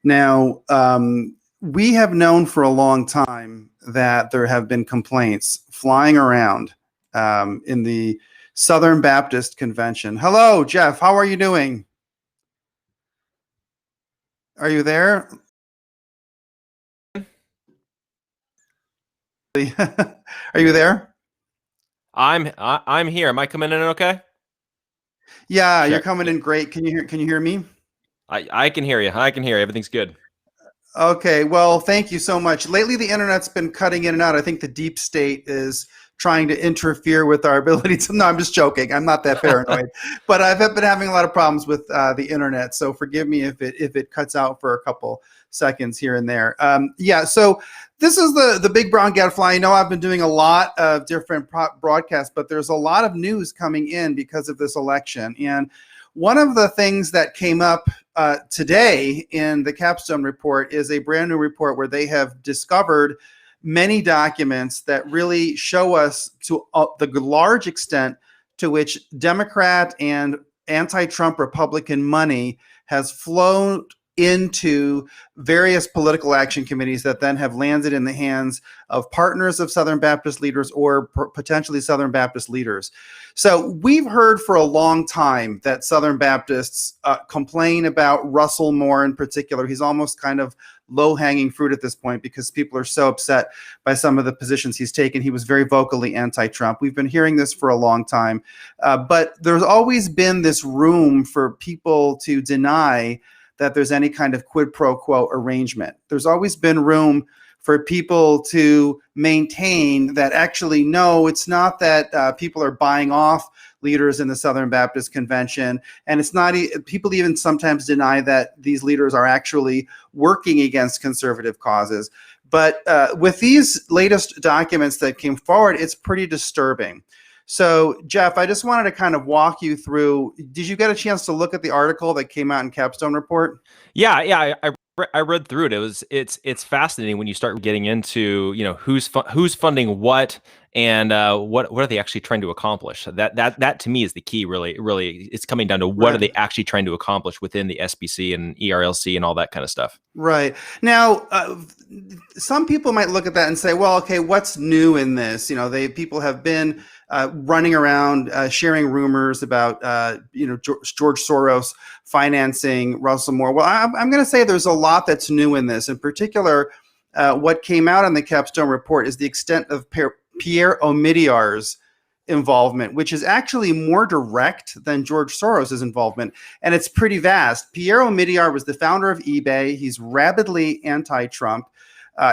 Now, we have known for a long time that there have been complaints flying around in the Southern Baptist Convention. Hello, Jeff. How are you doing? Are you there? Are you there? I'm here. Am I coming in okay? Yeah, you're coming in great. Can you hear me? I can hear you. I can hear you. Everything's good. Okay, well, thank you so much. Lately, the internet's been cutting in and out. I think the deep state is trying to interfere with our ability to. No, I'm just joking. I'm not that paranoid, but I've been having a lot of problems with the internet. So forgive me if it cuts out for a couple seconds here and there. Yeah. So this is the Big Brown Gadfly. I know I've been doing a lot of different broadcasts, but there's a lot of news coming in because of this election. And one of the things that came up today in the Capstone Report is a brand new report where they have discovered many documents that really show us to the large extent to which Democrat and anti-Trump Republican money has flowed into various political action committees that then have landed in the hands of partners of Southern Baptist leaders or potentially Southern Baptist leaders. So we've heard for a long time that Southern Baptists complain about Russell Moore in particular. He's almost kind of low-hanging fruit at this point because people are so upset by some of the positions he's taken. He was very vocally anti-Trump. We've been hearing this for a long time, but there's always been this room for people to deny that there's any kind of quid pro quo arrangement. There's always been room for people to maintain that actually, no, it's not that people are buying off leaders in the Southern Baptist Convention. And it's not, people even sometimes deny that these leaders are actually working against conservative causes. But with these latest documents that came forward, it's pretty disturbing. So, Jeff, I just wanted to kind of walk you through. Did you get a chance to look at the article that came out in Capstone Report? Yeah, I read through it. It's fascinating when you start getting into who's funding what and what are they actually trying to accomplish. That to me is the key. Really, it's coming down to what are they actually trying to accomplish within the SBC and ERLC and all that kind of stuff. Right. Now, some people might look at that and say, well, okay, what's new in this? People have been running around sharing rumors about George Soros financing Russell Moore. Well, I'm going to say there's a lot that's new in this. In particular, what came out in the Capstone Report is the extent of Pierre Omidyar's involvement, which is actually more direct than George Soros's involvement, and it's pretty vast. Pierre Omidyar was the founder of eBay. He's rabidly anti-Trump.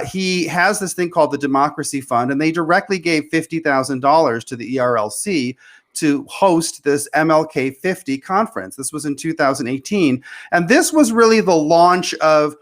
He has this thing called the Democracy Fund, and they directly gave $50,000 to the ERLC to host this MLK50 conference. This was in 2018, and this was really the launch of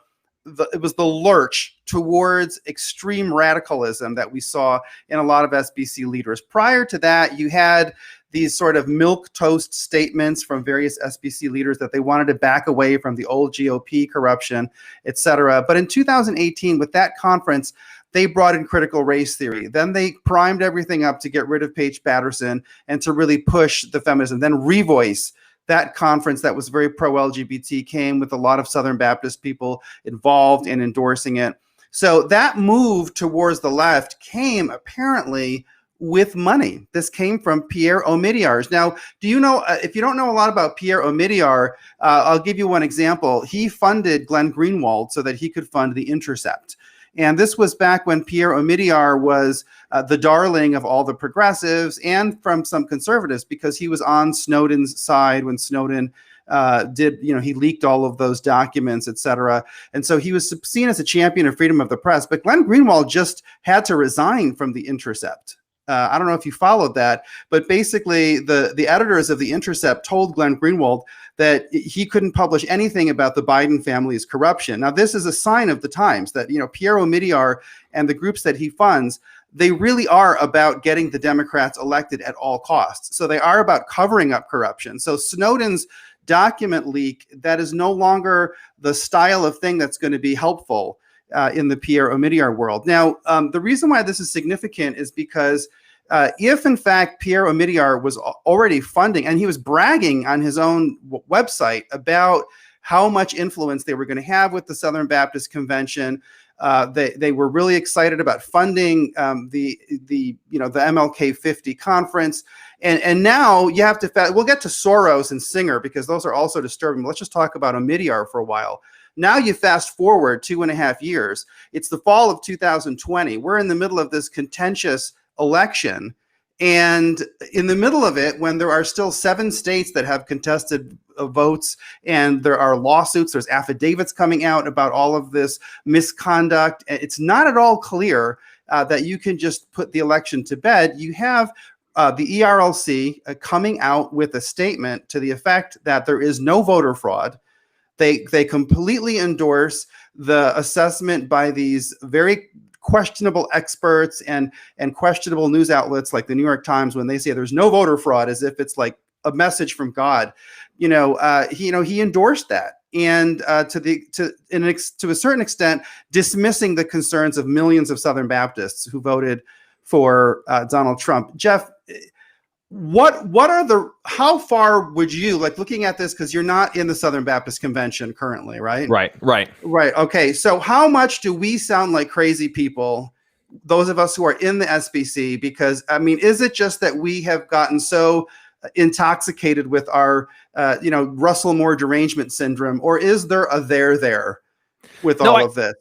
it was the lurch towards extreme radicalism that we saw in a lot of SBC leaders. Prior to that, you had these sort of milquetoast statements from various SBC leaders that they wanted to back away from the old GOP corruption, et cetera. But in 2018, with that conference, they brought in critical race theory. Then they primed everything up to get rid of Paige Patterson and to really push the feminism. Then Revoice, that conference that was very pro-LGBT, came with a lot of Southern Baptist people involved in endorsing it. So that move towards the left came apparently with money. This came from Pierre Omidyar. Now, do you know, if you don't know a lot about Pierre Omidyar, I'll give you one example. He funded Glenn Greenwald so that he could fund The Intercept. And this was back when Pierre Omidyar was the darling of all the progressives and from some conservatives, because he was on Snowden's side when Snowden he leaked all of those documents, et cetera. And so he was seen as a champion of freedom of the press. But Glenn Greenwald just had to resign from The Intercept. I don't know if you followed that, but basically the editors of The Intercept told Glenn Greenwald that he couldn't publish anything about the Biden family's corruption. Now, this is a sign of the times that, Pierre Omidyar and the groups that he funds, they really are about getting the Democrats elected at all costs. So they are about covering up corruption. So Snowden's document leak, that is no longer the style of thing that's going to be helpful in the Pierre Omidyar world. Now, the reason why this is significant is because if, in fact, Pierre Omidyar was already funding, and he was bragging on his own website about how much influence they were going to have with the Southern Baptist Convention. They were really excited about funding the MLK50 Conference. And now you have to, we'll get to Soros and Singer because those are also disturbing. Let's just talk about Omidyar for a while. Now you fast forward 2.5 years. It's the fall of 2020. We're in the middle of this contentious election. And in the middle of it, when there are still 7 states that have contested votes and there are lawsuits, there's affidavits coming out about all of this misconduct. It's not at all clear that you can just put the election to bed. You have the ERLC coming out with a statement to the effect that there is no voter fraud. They completely endorse the assessment by these very questionable experts and questionable news outlets like the New York Times when they say there's no voter fraud, as if it's like a message from God. He endorsed that, and to a certain extent dismissing the concerns of millions of Southern Baptists who voted for Donald Trump. Jeff, how far would you, like, looking at this, because you're not in the Southern Baptist Convention currently, right? Right. Okay. So how much do we sound like crazy people, those of us who are in the SBC? Because, I mean, is it just that we have gotten so intoxicated with our, Russell Moore derangement syndrome, or is there a there with all of this?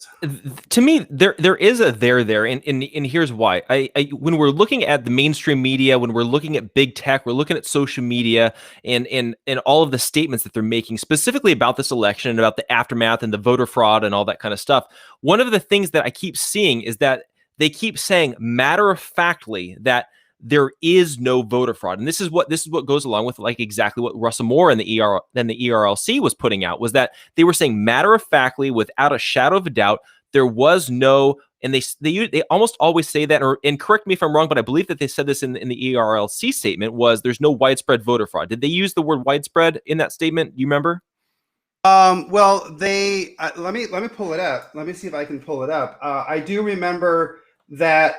To me, there is a there, and here's why. When we're looking at the mainstream media, when we're looking at big tech, we're looking at social media and all of the statements that they're making specifically about this election and about the aftermath and the voter fraud and all that kind of stuff. One of the things that I keep seeing is that they keep saying matter-of-factly that there is no voter fraud. And this is what goes along with, like, exactly what Russell Moore and the ERLC was putting out, was that they were saying matter-of-factly, without a shadow of a doubt, there was no, and they almost always say that, and correct me if I'm wrong, but I believe that they said this in the ERLC statement, was there's no widespread voter fraud. Did they use the word widespread in that statement? You remember? Well, they let me pull it up. Let me see if I can pull it up. I do remember that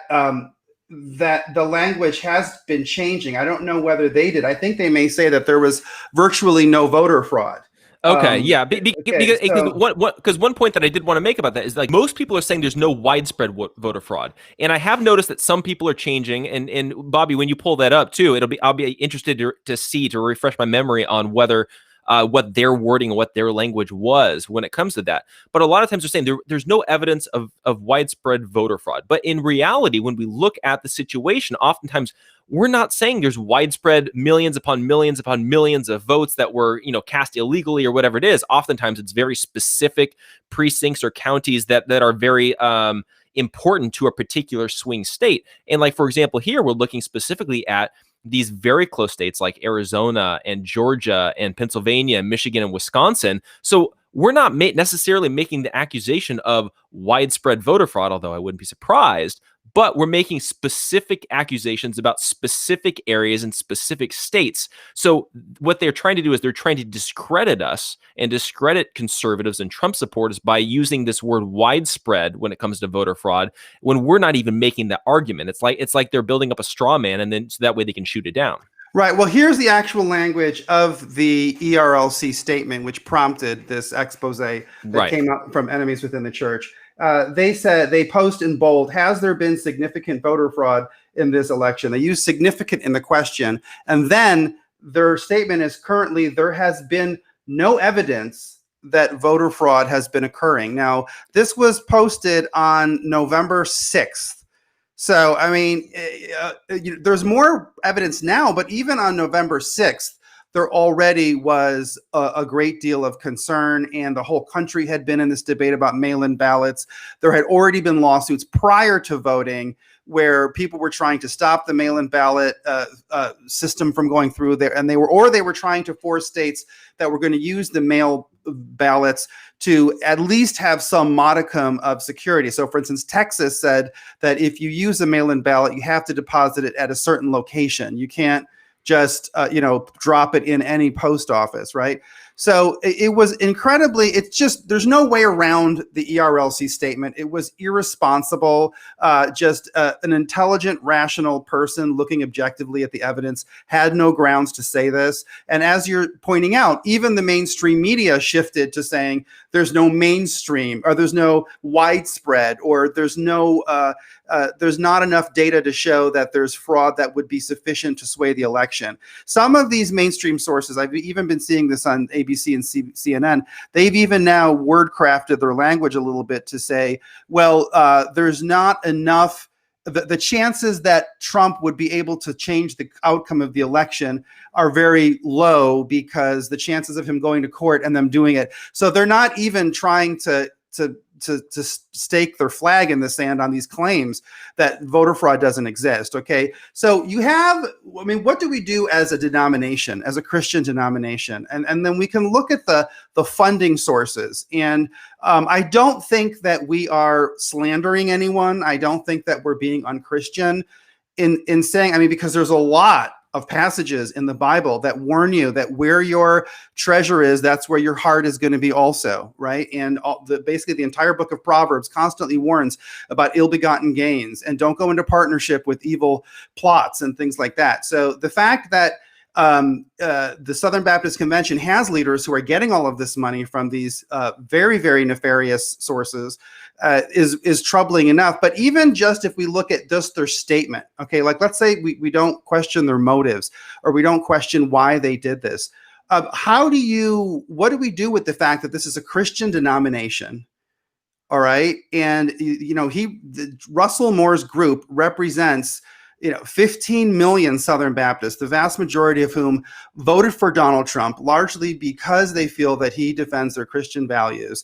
that the language has been changing. I don't know whether they did. I think they may say that there was virtually no voter fraud. Okay, yeah, because one point that I did want to make about that is, like, most people are saying there's no widespread voter fraud, and I have noticed that some people are changing. And Bobby, when you pull that up too, I'll be interested to refresh my memory on whether what their wording and what their language was when it comes to that. But a lot of times they're saying there's no evidence of widespread voter fraud. But in reality, when we look at the situation, oftentimes we're not saying there's widespread millions upon millions upon millions of votes that were, cast illegally or whatever it is. Oftentimes it's very specific precincts or counties that are very important to a particular swing state. And, like, for example, here we're looking specifically at these very close states like Arizona and Georgia and Pennsylvania and Michigan and Wisconsin. So we're not necessarily making the accusation of widespread voter fraud, although I wouldn't be surprised, but we're making specific accusations about specific areas and specific states. So what they're trying to do is they're trying to discredit us and discredit conservatives and Trump supporters by using this word widespread when it comes to voter fraud, when we're not even making that argument. It's like they're building up a straw man, and then so that way they can shoot it down. Right. Well, here's the actual language of the ERLC statement, which prompted this expose that came up from enemies within the church. They said, they post in bold, has there been significant voter fraud in this election? They use significant in the question. And then their statement is, currently there has been no evidence that voter fraud has been occurring. Now, this was posted on November 6th. So, I mean, there's more evidence now, but even on November 6th, there already was a great deal of concern, and the whole country had been in this debate about mail-in ballots. There had already been lawsuits prior to voting where people were trying to stop the mail-in ballot system from going through there, and they were trying to force states that were going to use the mail ballots to at least have some modicum of security. So, for instance, Texas said that if you use a mail-in ballot, you have to deposit it at a certain location. You can't just drop it in any post office, right? So it was incredibly, it's just, there's no way around the ERLC statement. It was irresponsible. Just an intelligent, rational person looking objectively at the evidence had no grounds to say this. And as you're pointing out, even the mainstream media shifted to saying there's no mainstream, or there's no widespread, or there's not enough data to show that there's fraud that would be sufficient to sway the election. Some of these mainstream sources, I've even been seeing this on ABC and CNN, they've even now word crafted their language a little bit to say, well, there's not enough, the chances that Trump would be able to change the outcome of the election are very low because the chances of him going to court and them doing it. So they're not even trying to stake their flag in the sand on these claims that voter fraud doesn't exist. Okay. So you have, I mean, what do we do as a denomination, as a Christian denomination? And then we can look at the funding sources. And I don't think that we are slandering anyone. I don't think that we're being unchristian in saying, I mean, because there's a lot of passages in the Bible that warn you that where your treasure is, that's where your heart is going to be also, right? And basically the entire book of Proverbs constantly warns about ill-begotten gains and don't go into partnership with evil plots and things like that. So the fact that the Southern Baptist Convention has leaders who are getting all of this money from these very, very nefarious sources is troubling enough. But even just if we look at just their statement, okay, like let's say we don't question their motives or we don't question why they did this. What do we do with the fact that this is a Christian denomination? All right. And, Russell Moore's group represents 15 million Southern Baptists, the vast majority of whom voted for Donald Trump, largely because they feel that he defends their Christian values.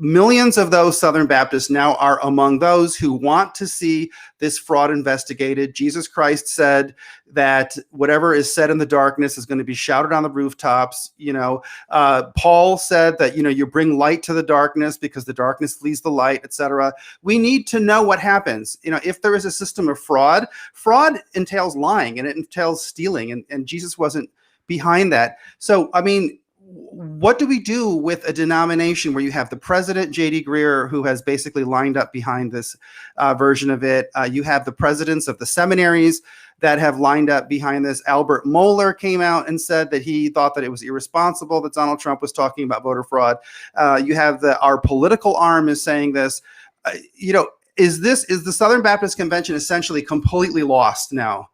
Millions of those Southern Baptists now are among those who want to see this fraud investigated. Jesus Christ said that whatever is said in the darkness is going to be shouted on the rooftops. Paul said that, you bring light to the darkness because the darkness flees the light, etc. We need to know what happens. If there is a system of fraud entails lying and it entails stealing, and Jesus wasn't behind that. So, I mean, what do we do with a denomination where you have the president, J.D. Greear, who has basically lined up behind this version of it? You have the presidents of the seminaries that have lined up behind this. Albert Mohler came out and said that he thought that it was irresponsible that Donald Trump was talking about voter fraud. You have our political arm is saying this. Is the Southern Baptist Convention essentially completely lost now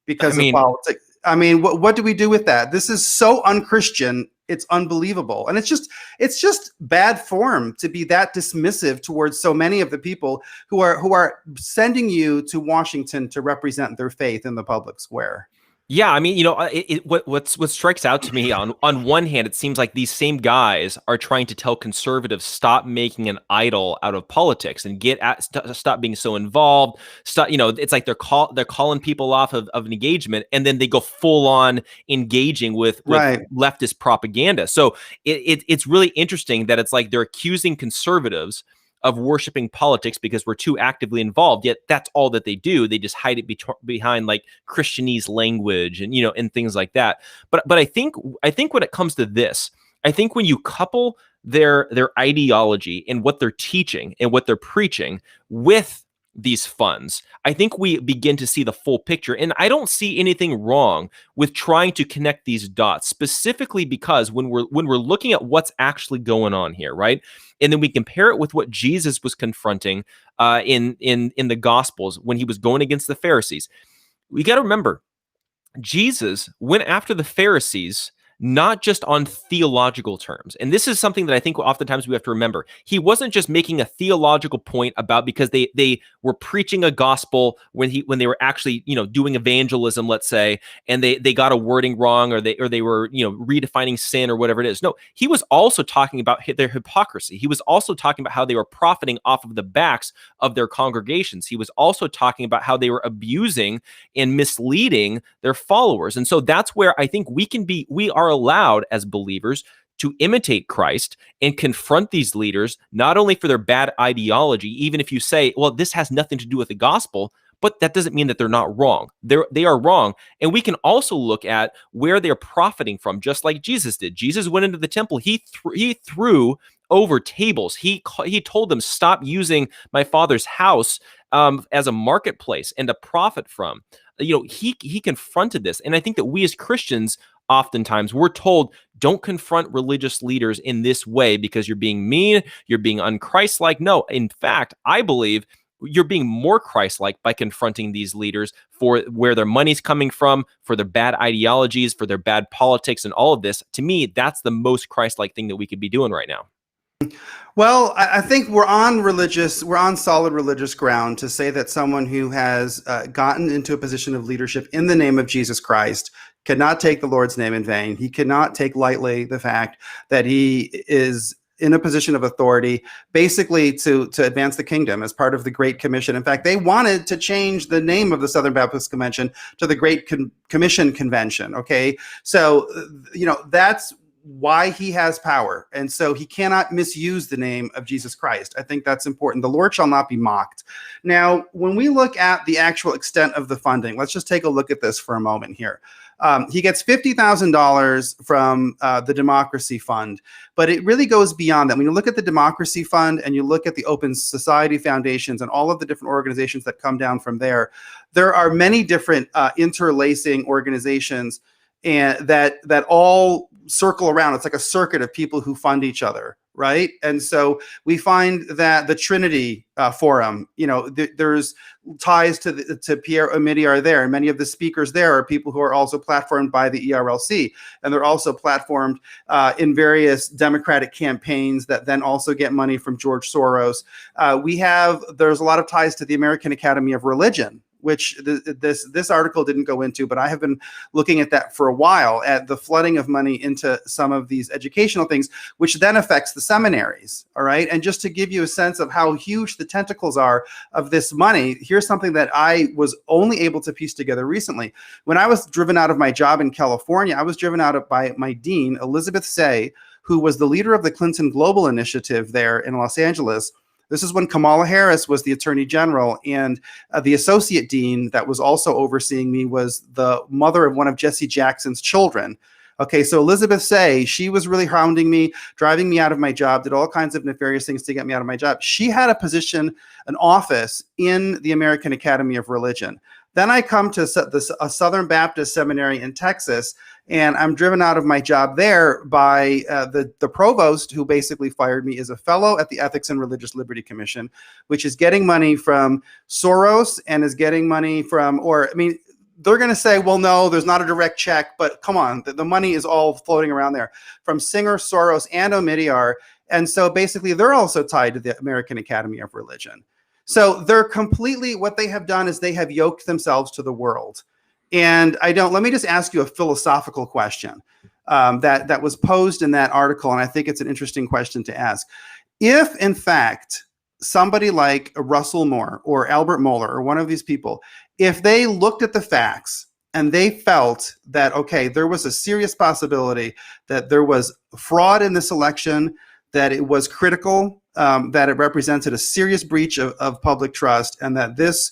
because of politics? I mean, what do we do with that? This is so unchristian. It's unbelievable. And it's just bad form to be that dismissive towards so many of the people who are sending you to Washington to represent their faith in the public square. Yeah, I mean, what strikes out to me on one hand, it seems like these same guys are trying to tell conservatives stop making an idol out of politics and stop being so involved. Stop, it's like they're calling people off of an engagement, and then they go full on engaging with leftist propaganda. So it's really interesting that it's like they're accusing conservatives of worshiping politics because we're too actively involved, yet that's all that they do. They just hide it behind like Christianese language and and things like that. But I think when it comes to this, I think when you couple their ideology and what they're teaching and what they're preaching with these funds, I think we begin to see the full picture. And I don't see anything wrong with trying to connect these dots, specifically because when we're looking at what's actually going on here, right? And then we compare it with what Jesus was confronting in the Gospels when he was going against the Pharisees. We got to remember, Jesus went after the Pharisees not just on theological terms. And this is something that I think oftentimes we have to remember. He wasn't just making a theological point about because they were preaching a gospel when they were actually, doing evangelism, let's say, and they got a wording wrong or they were, redefining sin or whatever it is. No, he was also talking about their hypocrisy. He was also talking about how they were profiting off of the backs of their congregations. He was also talking about how they were abusing and misleading their followers. And so that's where I think we are allowed as believers to imitate Christ and confront these leaders, not only for their bad ideology, even if you say, well, this has nothing to do with the gospel, but that doesn't mean that they're not wrong. They are wrong. And we can also look at where they're profiting from, just like Jesus did. Jesus went into the temple. He threw over tables. He told them, stop using my Father's house as a marketplace and to profit from. He confronted this. And I think that we as Christians, oftentimes we're told, don't confront religious leaders in this way because you're being mean, you're being unchristlike. No, in fact, I believe you're being more Christ-like by confronting these leaders for where their money's coming from, for their bad ideologies, for their bad politics, and all of this. To me, that's the most Christ-like thing that we could be doing right now. Well, I think we're on solid religious ground to say that someone who has gotten into a position of leadership in the name of Jesus Christ cannot take the Lord's name in vain. He cannot take lightly the fact that he is in a position of authority, basically to advance the kingdom as part of the Great Commission. In fact, they wanted to change the name of the Southern Baptist Convention to the Great Commission Convention. Okay, so that's why he has power. And so he cannot misuse the name of Jesus Christ. I think that's important. The Lord shall not be mocked. Now, when we look at the actual extent of the funding, let's just take a look at this for a moment here. He gets $50,000 from the Democracy Fund, but it really goes beyond that. When you look at the Democracy Fund and you look at the Open Society Foundations and all of the different organizations that come down from there are many different interlacing organizations and that all circle around. It's like a circuit of people who fund each other, right? And so we find that the Trinity Forum, there's ties to Pierre Omidyar there, and many of the speakers there are people who are also platformed by the ERLC, and they're also platformed in various Democratic campaigns that then also get money from George Soros. There's a lot of ties to the American Academy of Religion, which this article didn't go into, but I have been looking at that for a while, at the flooding of money into some of these educational things, which then affects the seminaries, all right? And just to give you a sense of how huge the tentacles are of this money, here's something that I was only able to piece together recently. When I was driven out of my job in California, I was driven out by my dean, Elizabeth Say, who was the leader of the Clinton Global Initiative there in Los Angeles. This is when Kamala Harris was the Attorney General, and the associate dean that was also overseeing me was the mother of one of Jesse Jackson's children. Okay, so Elizabeth Say, she was really hounding me, driving me out of my job, did all kinds of nefarious things to get me out of my job. She had a position, an office in the American Academy of Religion. Then I come to a Southern Baptist seminary in Texas, and I'm driven out of my job there by the provost, who basically fired me, is a fellow at the Ethics and Religious Liberty Commission, which is getting money from Soros and is getting money from, they're going to say, well, no, there's not a direct check, but come on, the money is all floating around there from Singer, Soros, and Omidyar. And so basically they're also tied to the American Academy of Religion. So they're completely, what they have done is they have yoked themselves to the world. And let me just ask you a philosophical question that was posed in that article. And I think it's an interesting question to ask. If in fact, somebody like Russell Moore or Albert Mohler or one of these people, if they looked at the facts and they felt that, okay, there was a serious possibility that there was fraud in this election, that it was critical, that it represented a serious breach of public trust, and that this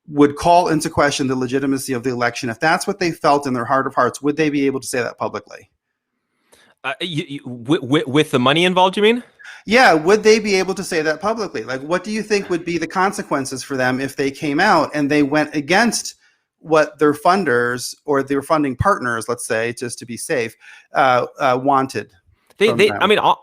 would call into question the legitimacy of the election, if that's what they felt in their heart of hearts, would they be able to say that publicly? With the money involved, you mean? Yeah, would they be able to say that publicly? Like, what do you think would be the consequences for them if they came out and they went against what their funders or their funding partners, let's say, just to be safe, wanted?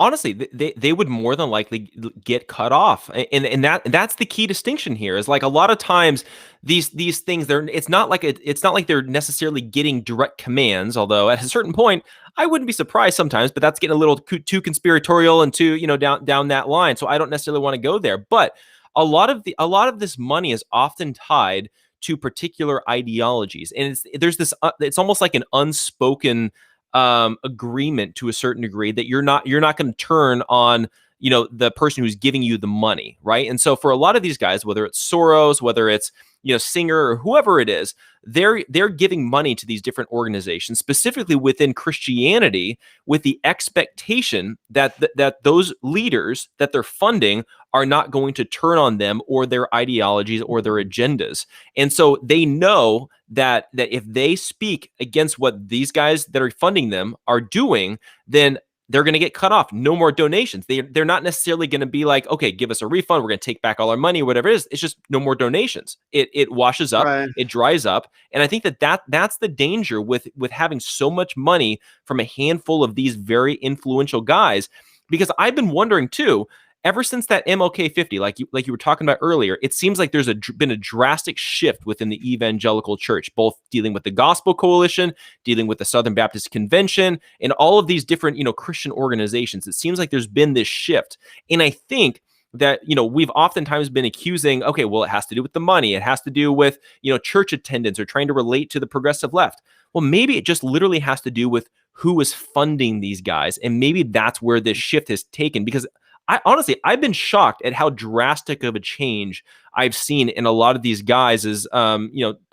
Honestly, they would more than likely get cut off, and that's the key distinction here. Is like a lot of times these things, it's not like they're necessarily getting direct commands. Although at a certain point, I wouldn't be surprised sometimes, but that's getting a little too conspiratorial and too down that line. So I don't necessarily want to go there. But a lot of this money is often tied to particular ideologies, and there's this. It's almost like an unspoken agreement to a certain degree that you're not going to turn on the person who's giving you the money, right? And so for a lot of these guys, whether it's Soros, whether it's singer or whoever it is, they're giving money to these different organizations, specifically within Christianity, with the expectation that that those leaders that they're funding are not going to turn on them or their ideologies or their agendas. And so they know that if they speak against what these guys that are funding them are doing, then they're going to get cut off. No more donations. They're not necessarily going to be like, okay, give us a refund. We're going to take back all our money, whatever it is. It's just no more donations. It washes up, Right. it dries up. And I think that's the danger with having so much money from a handful of these very influential guys, because I've been wondering too, ever since that MLK50, like you were talking about earlier, it seems like there's been a drastic shift within the evangelical church, both dealing with the Gospel Coalition, dealing with the Southern Baptist Convention, and all of these different, Christian organizations. It seems like there's been this shift. And I think that, we've oftentimes been accusing, okay, well, it has to do with the money. It has to do with, church attendance or trying to relate to the progressive left. Well, maybe it just literally has to do with who is funding these guys. And maybe that's where this shift has taken, because I've been shocked at how drastic of a change I've seen in a lot of these guys'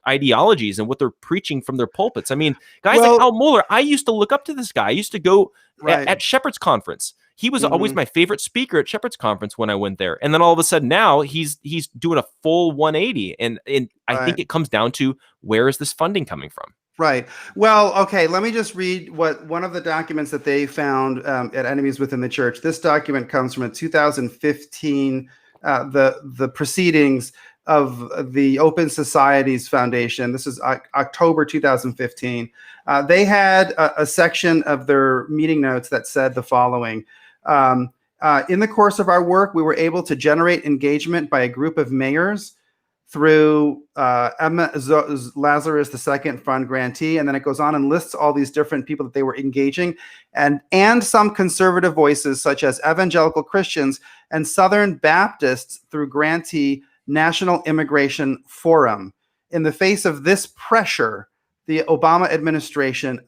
ideologies and what they're preaching from their pulpits. I mean, guys like Al Mohler, I used to look up to this guy. I used to go at Shepherd's Conference. He was always my favorite speaker at Shepherd's Conference when I went there. And then all of a sudden now he's doing a full 180. And I think it comes down to, where is this funding coming from? Right. Well, okay, let me just read what one of the documents that they found at Enemies Within the Church. This document comes from a 2015, the proceedings of the Open Societies Foundation. This is October 2015. They had a section of their meeting notes that said the following. In the course of our work, we were able to generate engagement by a group of mayors through Emma Lazarus II fund grantee, and then it goes on and lists all these different people that they were engaging, and some conservative voices such as evangelical Christians and Southern Baptists through grantee National Immigration Forum. In the face of this pressure, the Obama administration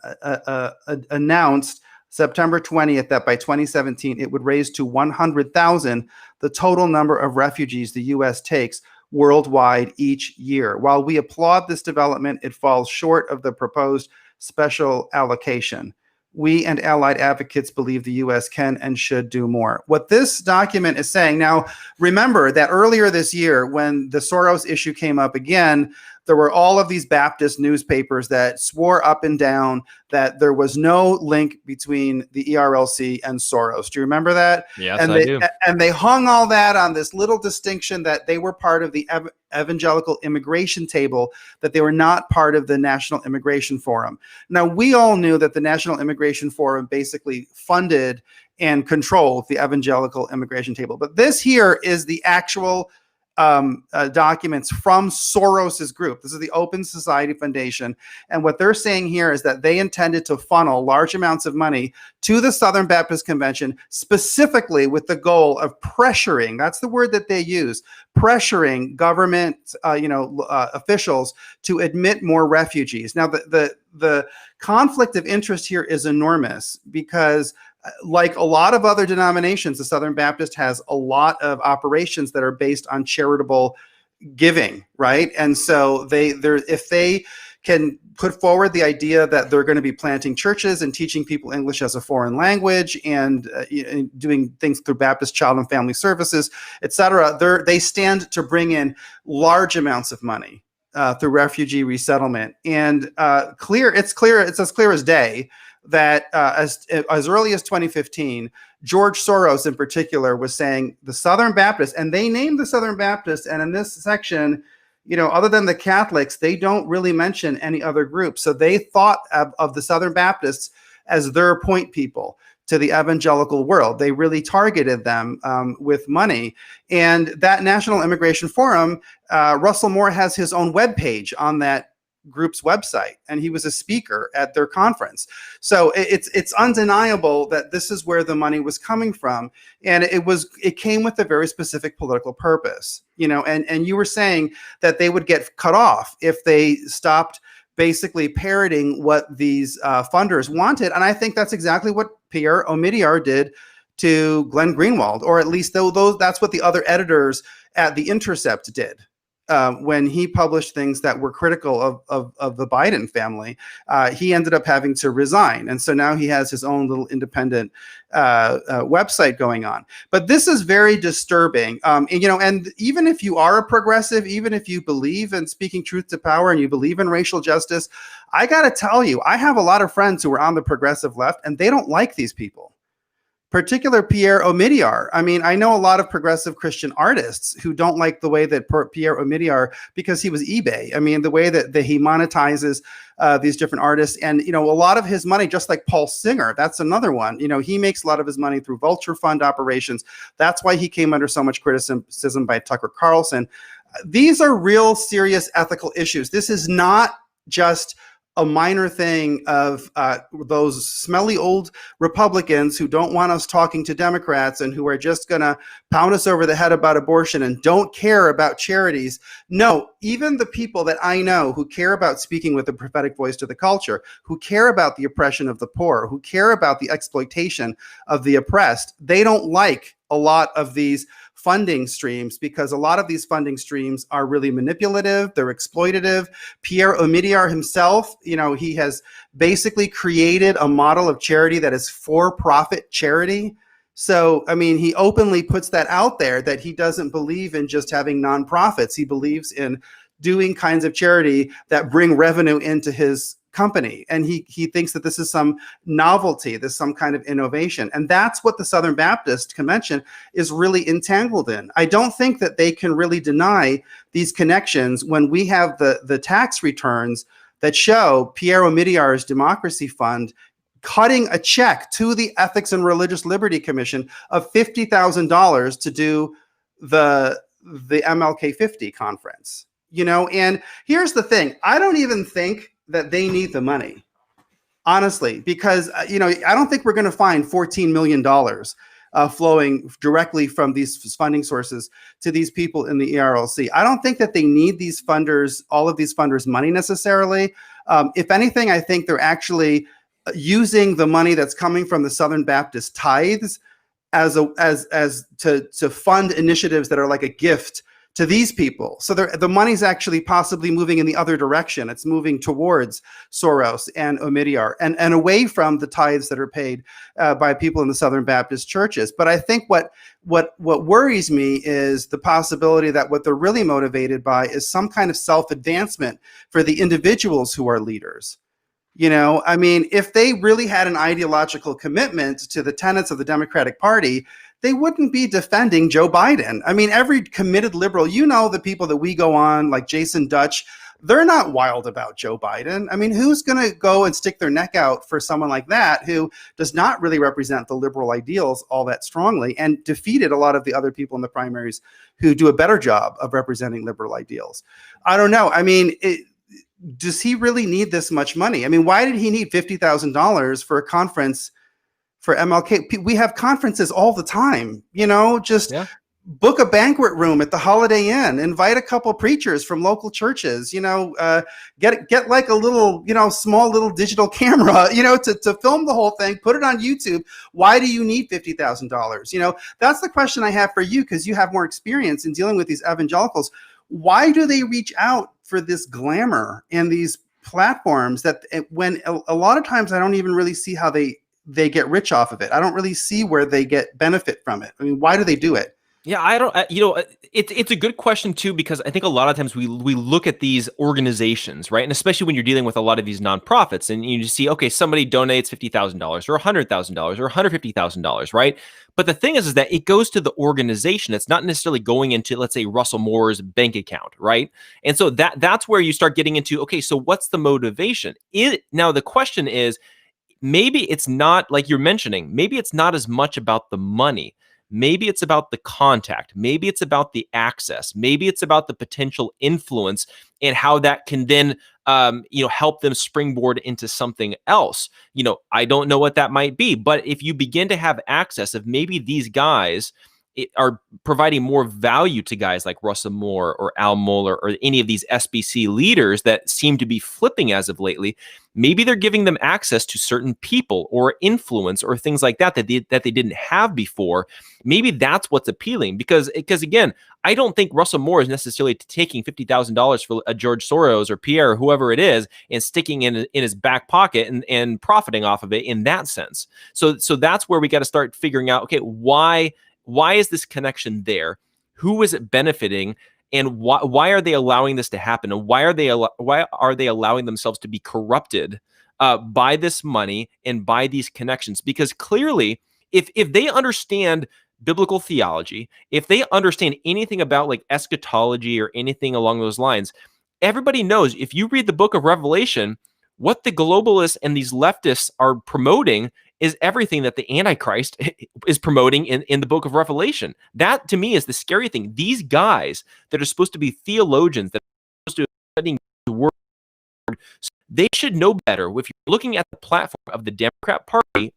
announced September 20th that by 2017 it would raise to 100,000 the total number of refugees the U.S. takes worldwide each year. While we applaud this development, it falls short of the proposed special allocation. We and allied advocates believe the U.S. can and should do more. What this document is saying, now remember that earlier this year when the Soros issue came up again, there were all of these Baptist newspapers that swore up and down that there was no link between the ERLC and Soros. Do you remember that? Yes, I do. And they hung all that on this little distinction that they were part of the evangelical immigration table, that they were not part of the National Immigration Forum. Now, we all knew that the National Immigration Forum basically funded and controlled the evangelical immigration table. But this here is the actual documents from Soros's group. This is the Open Society Foundation. And what they're saying here is that they intended to funnel large amounts of money to the Southern Baptist Convention, specifically with the goal of pressuring, that's the word that they use, pressuring government officials to admit more refugees. Now, the conflict of interest here is enormous because like a lot of other denominations, the Southern Baptist has a lot of operations that are based on charitable giving, right? And so if they can put forward the idea that they're going to be planting churches and teaching people English as a foreign language and doing things through Baptist Child and Family Services, et cetera, they stand to bring in large amounts of money through refugee resettlement. And it's as clear as day that as early as 2015, George Soros in particular was saying the Southern Baptists, and they named the Southern Baptists, and in this section, other than the Catholics, they don't really mention any other group. So they thought of the Southern Baptists as their point people to the evangelical world. They really targeted them with money. And that National Immigration Forum, Russell Moore has his own webpage on that group's website, and he was a speaker at their conference. So it's undeniable that this is where the money was coming from, and it came with a very specific political purpose. And you were saying that they would get cut off if they stopped basically parroting what these funders wanted, and I think that's exactly what Pierre Omidyar did to Glenn Greenwald, or at least that's what the other editors at The Intercept did. when he published things that were critical of the Biden family, he ended up having to resign. And so now he has his own little independent website going on. But this is very disturbing. And even if you are a progressive, even if you believe in speaking truth to power and you believe in racial justice, I got to tell you, I have a lot of friends who are on the progressive left and they don't like these people. Particular Pierre Omidyar. I mean, I know a lot of progressive Christian artists who don't like the way that Pierre Omidyar, because he was eBay. I mean, the way that he monetizes these different artists, and a lot of his money, just like Paul Singer, that's another one. He makes a lot of his money through vulture fund operations. That's why he came under so much criticism by Tucker Carlson. These are real serious ethical issues. This is not just a minor thing of those smelly old Republicans who don't want us talking to Democrats and who are just going to pound us over the head about abortion and don't care about charities. No, even the people that I know who care about speaking with a prophetic voice to the culture, who care about the oppression of the poor, who care about the exploitation of the oppressed, they don't like a lot of these funding streams, because a lot of these funding streams are really manipulative, they're exploitative. Pierre Omidyar himself, he has basically created a model of charity that is for-profit charity. So, I mean, he openly puts that out there, that he doesn't believe in just having nonprofits. He believes in doing kinds of charity that bring revenue into his company. And he thinks that this is some novelty, this is some kind of innovation. And that's what the Southern Baptist Convention is really entangled in. I don't think that they can really deny these connections when we have the tax returns that show Pierre Omidyar's Democracy Fund cutting a check to the Ethics and Religious Liberty Commission of $50,000 to do the MLK50 conference. And here's the thing, I don't even think that they need the money, honestly, because, I don't think we're going to find $14 million flowing directly from these funding sources to these people in the ERLC. I don't think that they need these funders, all of these funders' money necessarily. If anything, I think they're actually using the money that's coming from the Southern Baptist tithes as to fund initiatives that are like a gift to these people. So the money's actually possibly moving in the other direction. It's moving towards Soros and Omidyar and away from the tithes that are paid by people in the Southern Baptist churches. But I think what worries me is the possibility that what they're really motivated by is some kind of self-advancement for the individuals who are leaders. I mean, if they really had an ideological commitment to the tenets of the Democratic Party, they wouldn't be defending Joe Biden. I mean, every committed liberal, the people that we go on, like Jason Dutch, they're not wild about Joe Biden. I mean, who's going to go and stick their neck out for someone like that who does not really represent the liberal ideals all that strongly and defeated a lot of the other people in the primaries who do a better job of representing liberal ideals? I don't know. I mean, does he really need this much money? I mean, why did he need $50,000 for a conference for MLK? We have conferences all the time, book a banquet room at the Holiday Inn, invite a couple preachers from local churches, get like a little, small little digital camera, to film the whole thing, put it on YouTube. Why do you need $50,000? That's the question I have for you, because you have more experience in dealing with these evangelicals. Why do they reach out for this glamour and these platforms that, when a lot of times I don't even really see how they get rich off of it? I don't really see where they get benefit from it. I mean, why do they do it? Yeah, I don't, it's a good question too, because I think a lot of times we look at these organizations, right? And especially when you're dealing with a lot of these nonprofits and you see, okay, somebody donates $50,000 or $100,000 or $150,000, right? But the thing is that it goes to the organization. It's not necessarily going into, let's say, Russell Moore's bank account, right? And so that's where you start getting into, okay, so what's the motivation? Now the question is, maybe it's not, like you're mentioning, maybe it's not as much about the money. Maybe it's about the contact. Maybe it's about the access. Maybe it's about the potential influence and how that can then, help them springboard into something else. I don't know what that might be, but if you begin to have access, if maybe these guys are providing more value to guys like Russell Moore or Al Mohler or any of these SBC leaders that seem to be flipping as of lately. Maybe they're giving them access to certain people or influence or things like that that they didn't have before. Maybe that's what's appealing because again, I don't think Russell Moore is necessarily taking $50,000 for a George Soros or Pierre or whoever it is and sticking in his back pocket and profiting off of it in that sense. So that's where we got to start figuring out, okay, why is this connection there? Who is it benefiting? And why are they allowing this to happen? And why are they allowing themselves to be corrupted by this money and by these connections? Because clearly, if they understand biblical theology, if they understand anything about like eschatology or anything along those lines, everybody knows if you read the book of Revelation, what the globalists and these leftists are promoting is everything that the Antichrist is promoting in the book of Revelation. That, to me, is the scary thing. These guys that are supposed to be theologians, that are supposed to be studying the word, they should know better. If you're looking at the platform of the Democrat Party,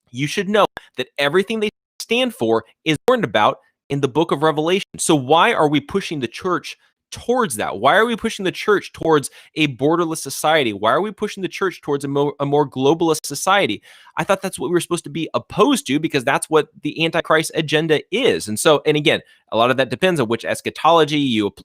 you should know that everything they stand for is warned about in the book of Revelation. So why are we pushing the church towards that? Why are we pushing the church towards a borderless society? Why are we pushing the church towards a more globalist society? I thought that's what we were supposed to be opposed to because that's what the Antichrist agenda is. And so, and again, a lot of that depends on which eschatology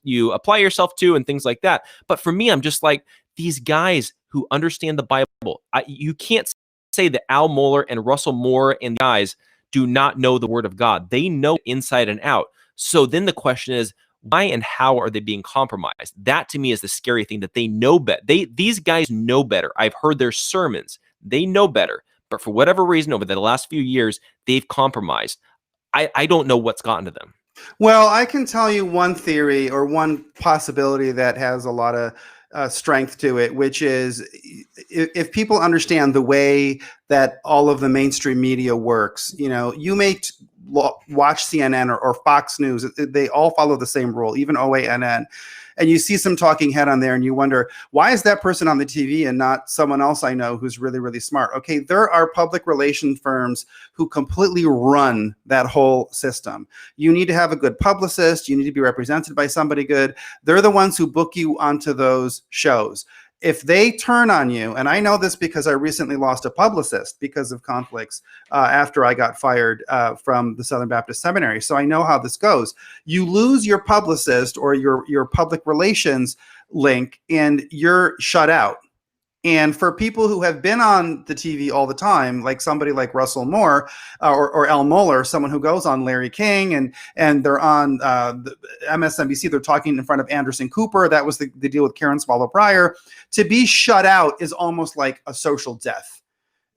you apply yourself to and things like that. But for me, I'm just like, these guys who understand the Bible, you can't say that Al Mohler and Russell Moore and guys do not know the word of God. They know inside and out. So then the question is, why and how are they being compromised? That to me is the scary thing, that they know better. These guys know better. I've heard their sermons. They know better. But for whatever reason, over the last few years, they've compromised. I don't know what's gotten to them. Well, I can tell you one theory or one possibility that has a lot of strength to it, which is if people understand the way that all of the mainstream media works, you may watch CNN or Fox News, they all follow the same rule, even OANN. And you see some talking head on there and you wonder, why is that person on the TV and not someone else I know who's really, really smart? Okay, there are public relations firms who completely run that whole system. You need to have a good publicist. You need to be represented by somebody good. They're the ones who book you onto those shows. If they turn on you, and I know this because I recently lost a publicist because of conflicts after I got fired from the Southern Baptist Seminary. So I know how this goes. You lose your publicist or your public relations link and you're shut out. And for people who have been on the TV all the time, like somebody like Russell Moore or Al Mohler, someone who goes on Larry King and they're on the MSNBC, they're talking in front of Anderson Cooper. That was the deal with Karen Swallow Pryor. To be shut out is almost like a social death.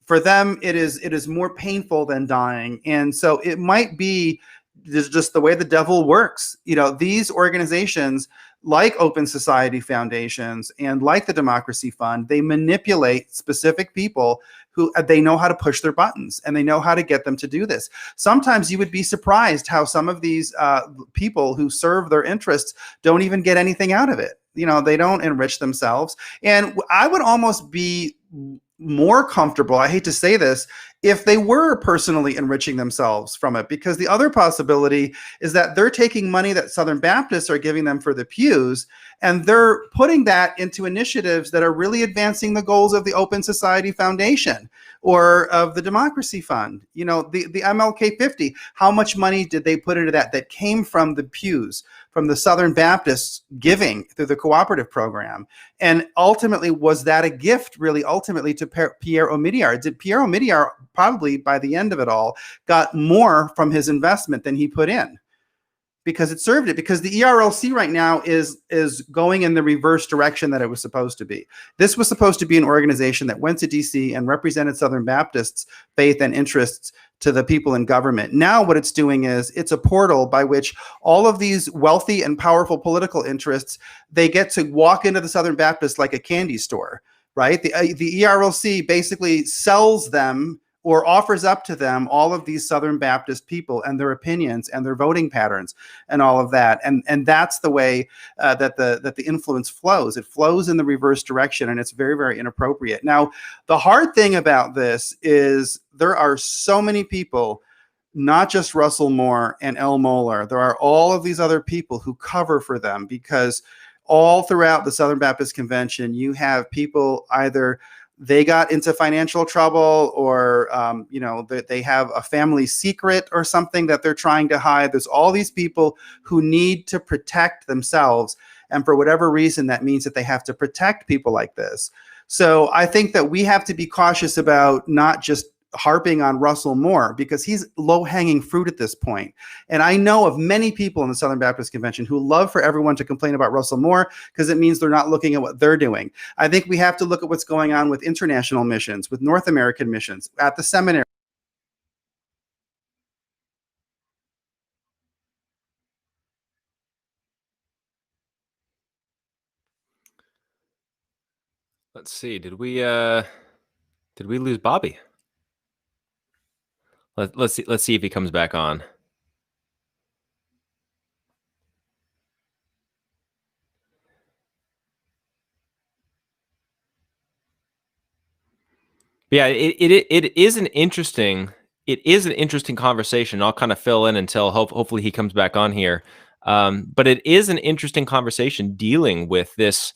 For them, it is more painful than dying. And so it might be just the way the devil works. These organizations like Open Society Foundations and like the Democracy Fund, they manipulate specific people who they know how to push their buttons and they know how to get them to do this. Sometimes you would be surprised how some of these people who serve their interests don't even get anything out of it. They don't enrich themselves. And I would almost be more comfortable, I hate to say this, if they were personally enriching themselves from it, because the other possibility is that they're taking money that Southern Baptists are giving them for the pews, and they're putting that into initiatives that are really advancing the goals of the Open Society Foundation or of the Democracy Fund. The MLK50, how much money did they put into that came from the pews, from the Southern Baptists giving through the cooperative program? And ultimately, was that a gift really ultimately to Pierre Omidyar? Did Pierre Omidyar probably by the end of it all got more from his investment than he put in? Because it served it, because the ERLC right now is going in the reverse direction that it was supposed to be. This was supposed to be an organization that went to DC and represented Southern Baptists' faith and interests to the people in government. Now what it's doing is it's a portal by which all of these wealthy and powerful political interests, they get to walk into the Southern Baptist like a candy store, right? The ERLC basically sells them or offers up to them all of these Southern Baptist people and their opinions and their voting patterns and all of that. And that's the way that the influence flows. It flows in the reverse direction, and it's very, very inappropriate. Now, the hard thing about this is there are so many people not just Russell Moore and L. Mohler. There are all of these other people who cover for them, because all throughout the Southern Baptist Convention, you have people either they got into financial trouble, or they have a family secret or something that they're trying to hide. There's all these people who need to protect themselves, and for whatever reason, that means that they have to protect people like this. So I think that we have to be cautious about not just harping on Russell Moore, because he's low-hanging fruit at this point. And I know of many people in the Southern Baptist Convention who love for everyone to complain about Russell Moore, because it means they're not looking at what they're doing. I think we have to look at what's going on with international missions, with North American missions, at the seminary. Let's see. Did we lose Bobby? Let's see if he comes back on. Yeah, it is an interesting conversation. I'll kind of fill in until hopefully he comes back on here. But it is an interesting conversation dealing with this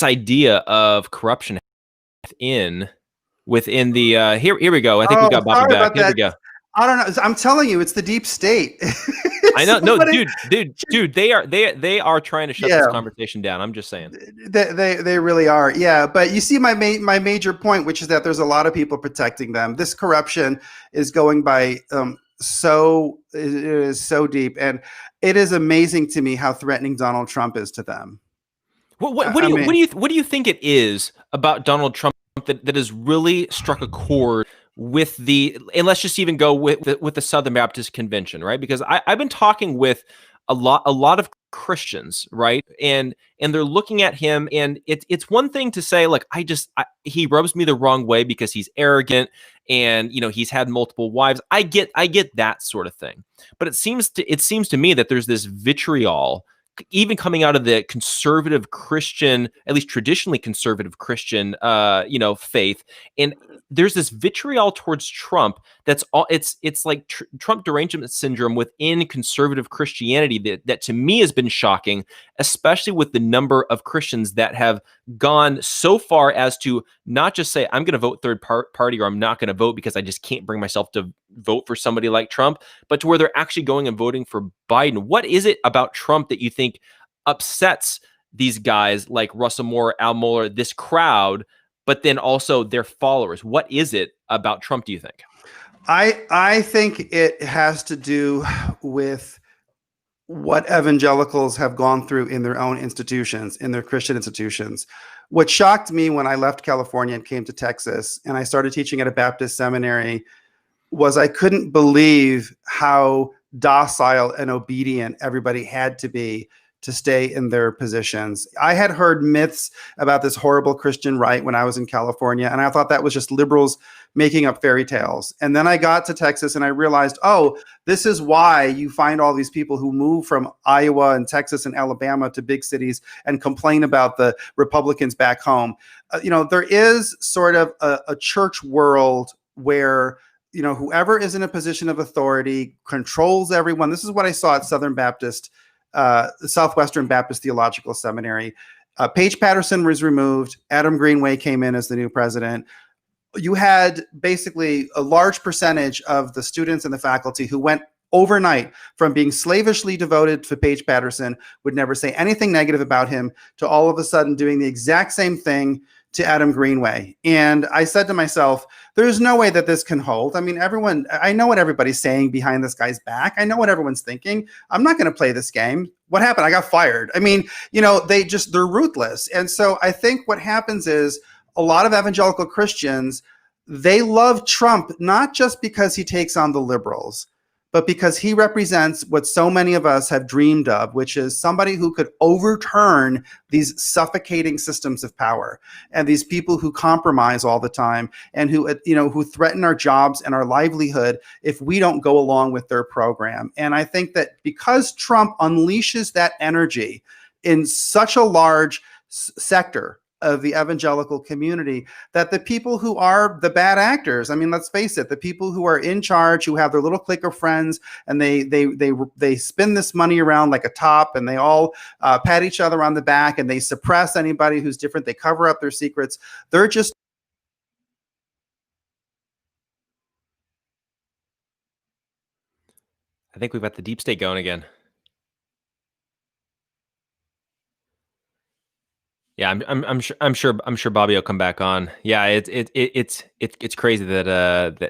idea of corruption within the here we go. I think we got Bobby back. Here we go. I don't know. I'm telling you, it's the deep state. I know. No, dude, they are trying to shut this conversation down. I'm just saying. They really are. Yeah. But you see my major point, which is that there's a lot of people protecting them. This corruption is going by it is so deep. And it is amazing to me how threatening Donald Trump is to them. What do you think it is about Donald Trump that has really struck a chord with and let's just even go with the Southern Baptist Convention, right? Because I've been talking with a lot of Christians, right? And they're looking at him, and it's one thing to say, like, he rubs me the wrong way because he's arrogant and he's had multiple wives. I get that sort of thing. But it seems to me that there's this vitriol even coming out of the conservative Christian, at least traditionally conservative Christian, faith. And there's this vitriol towards Trump that's all. It's like Trump Derangement Syndrome within conservative Christianity that to me has been shocking, especially with the number of Christians that have gone so far as to not just say, I'm going to vote third party, or I'm not going to vote because I just can't bring myself to vote for somebody like Trump, but to where they're actually going and voting for Biden. What is it about Trump that you think upsets these guys like Russell Moore, Al Mohler, this crowd, but then also their followers? What is it about Trump, do you think? I think it has to do with what evangelicals have gone through in their own institutions, in their Christian institutions. What shocked me when I left California and came to Texas, and I started teaching at a Baptist seminary, was I couldn't believe how docile and obedient everybody had to be to stay in their positions. I had heard myths about this horrible Christian right when I was in California, and I thought that was just liberals making up fairy tales. And then I got to Texas and I realized, oh, this is why you find all these people who move from Iowa and Texas and Alabama to big cities and complain about the Republicans back home. There is sort of a church world where whoever is in a position of authority controls everyone. This is what I saw at Southwestern Baptist Theological Seminary. Paige Patterson was removed. Adam Greenway came in as the new president. You had basically a large percentage of the students and the faculty who went overnight from being slavishly devoted to Paige Patterson, would never say anything negative about him, to all of a sudden doing the exact same thing to Adam Greenway. And I said to myself, there's no way that this can hold. I mean, I know what everybody's saying behind this guy's back. I know what everyone's thinking. I'm not going to play this game. What happened? I got fired. I mean, they're ruthless. And so I think what happens is a lot of evangelical Christians, they love Trump, not just because he takes on the liberals, but because he represents what so many of us have dreamed of, which is somebody who could overturn these suffocating systems of power and these people who compromise all the time and who threaten our jobs and our livelihood if we don't go along with their program. And I think that because Trump unleashes that energy in such a large sector of the evangelical community, that the people who are the bad actors, I mean, let's face it, the people who are in charge, who have their little clique of friends, and they spin this money around like a top, and they all pat each other on the back, and they suppress anybody who's different. They cover up their secrets. They're just I think we've got the deep state going again. Yeah, I'm sure Bobby will come back on. Yeah, it's crazy that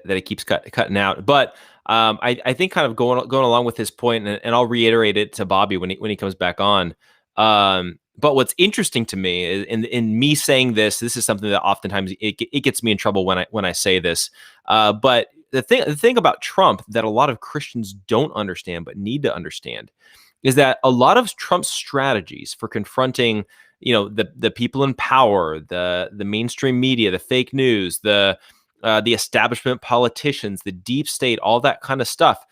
that it keeps cutting out. But I think kind of going along with his point, and I'll reiterate it to Bobby when he comes back on. But what's interesting to me is in me saying this is something that oftentimes it gets me in trouble when I say this. But the thing about Trump that a lot of Christians don't understand but need to understand is that a lot of Trump's strategies for confronting the people in power, the mainstream media, the fake news, the establishment politicians, the deep state, all that kind of stuff.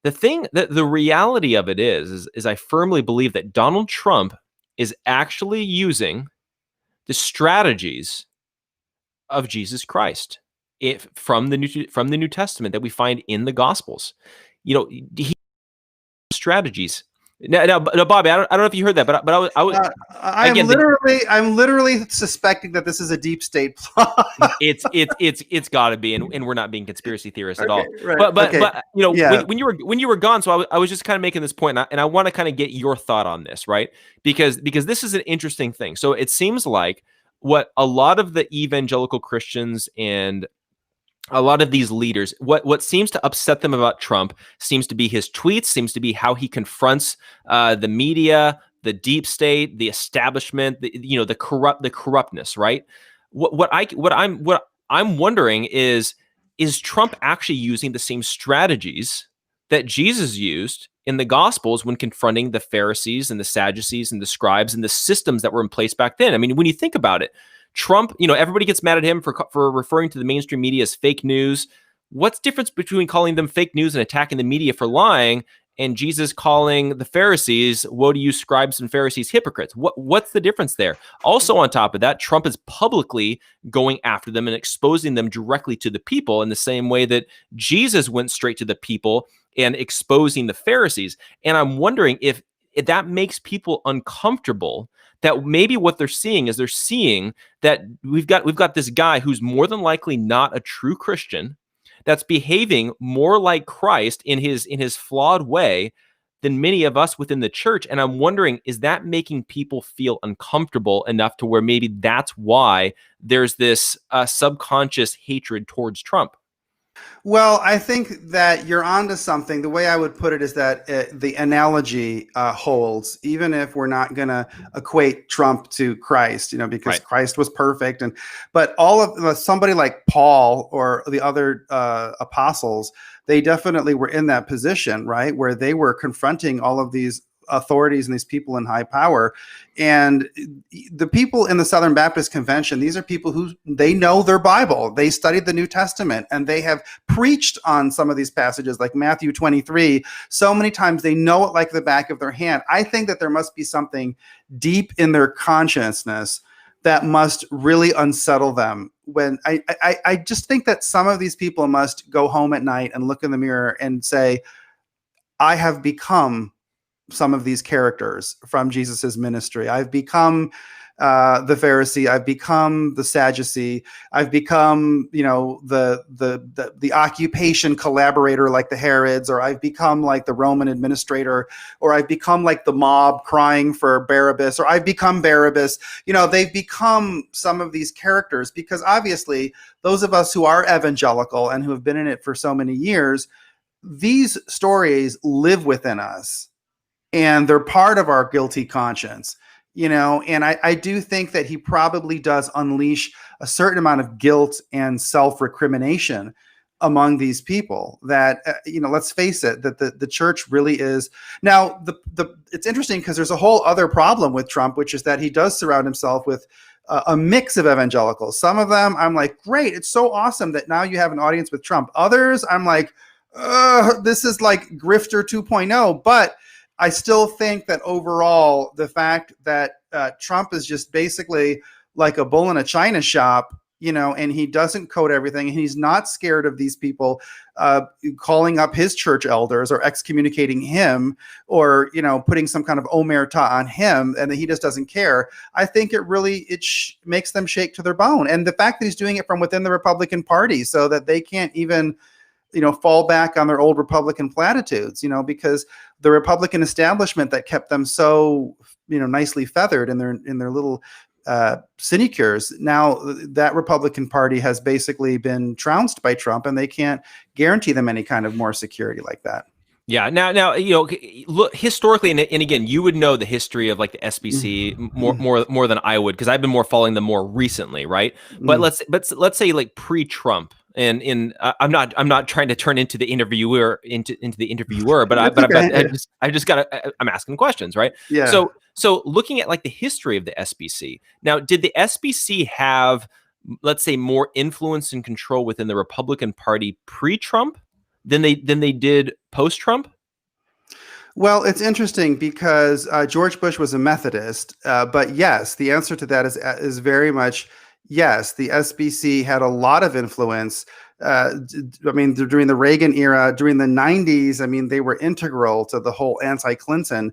The reality of it is I firmly believe that Donald Trump is actually using the strategies of Jesus Christ from the New Testament that we find in the Gospels. He strategies. Now, Bobby, I don't know if you heard that, but I was. I'm literally suspecting that this is a deep state plot. it's got to be, and we're not being conspiracy theorists at all. Right, but when you were gone, so I was just kind of making this point, and I want to kind of get your thought on this, right? Because this is an interesting thing. So it seems like what a lot of the evangelical Christians and a lot of these leaders, what seems to upset them about Trump seems to be his tweets, seems to be how he confronts the media, the deep state, the establishment, the corruptness, right? What I'm wondering is Trump actually using the same strategies that Jesus used in the Gospels when confronting the Pharisees and the Sadducees and the scribes and the systems that were in place back then? I mean, when you think about it, Trump, everybody gets mad at him for referring to the mainstream media as fake news. What's the difference between calling them fake news and attacking the media for lying, and Jesus calling the Pharisees, "Woe to you, scribes and Pharisees, hypocrites"? What's the difference there? Also, on top of that, Trump is publicly going after them and exposing them directly to the people in the same way that Jesus went straight to the people and exposing the Pharisees. And I'm wondering if that makes people uncomfortable, that maybe what they're seeing that we've got this guy who's more than likely not a true Christian, that's behaving more like Christ in his flawed way than many of us within the church. And I'm wondering, is that making people feel uncomfortable enough to where maybe that's why there's this subconscious hatred towards Trump? Well, I think that you're onto something. The way I would put it is that the analogy holds, even if we're not going to equate Trump to Christ, because Right. Christ was perfect. But all of somebody like Paul or the other apostles, they definitely were in that position, right, where they were confronting all of these authorities and these people in high power. And the people in the Southern Baptist Convention, these are people who they know their Bible. They studied the New Testament, and they have preached on some of these passages like Matthew 23 so many times. They know it like the back of their hand. I think that there must be something deep in their consciousness that must really unsettle them. When I just think that some of these people must go home at night and look in the mirror and say, I have become some of these characters from Jesus's ministry. I've become the Pharisee. I've become the Sadducee. I've become, the occupation collaborator like the Herods, or I've become like the Roman administrator, or I've become like the mob crying for Barabbas, or I've become Barabbas. They've become some of these characters because obviously those of us who are evangelical and who have been in it for so many years, these stories live within us. And they're part of our guilty conscience, and I do think that he probably does unleash a certain amount of guilt and self-recrimination among these people that, let's face it, that the church really is. Now, it's interesting because there's a whole other problem with Trump, which is that he does surround himself with a mix of evangelicals. Some of them I'm like, great, it's so awesome that now you have an audience with Trump. Others I'm like, this is like grifter 2.0, but I still think that overall, the fact that Trump is just basically like a bull in a china shop, and he doesn't code everything, and he's not scared of these people calling up his church elders or excommunicating him, or putting some kind of omerta on him, and that he just doesn't care. I think it really makes them shake to their bone, and the fact that he's doing it from within the Republican Party, so that they can't even fall back on their old Republican platitudes, because the Republican establishment that kept them so nicely feathered in their little sinecures. Now that Republican Party has basically been trounced by Trump, and they can't guarantee them any kind of more security like that. Yeah. Now, look historically, and again, you would know the history of like the SBC more than I would, because I've been more following them more recently, right? But let's say like pre-Trump, and I'm not trying to turn into the interviewer but I'm asking questions, right? Yeah. So looking at like the history of the SBC, now, did the SBC have, let's say, more influence and control within the Republican Party pre-Trump than they did post-Trump? Well, it's interesting because George Bush was a Methodist, but yes, the answer to that is very much yes. The SBC had a lot of influence. During the Reagan era, during the 90s, they were integral to the whole anti-Clinton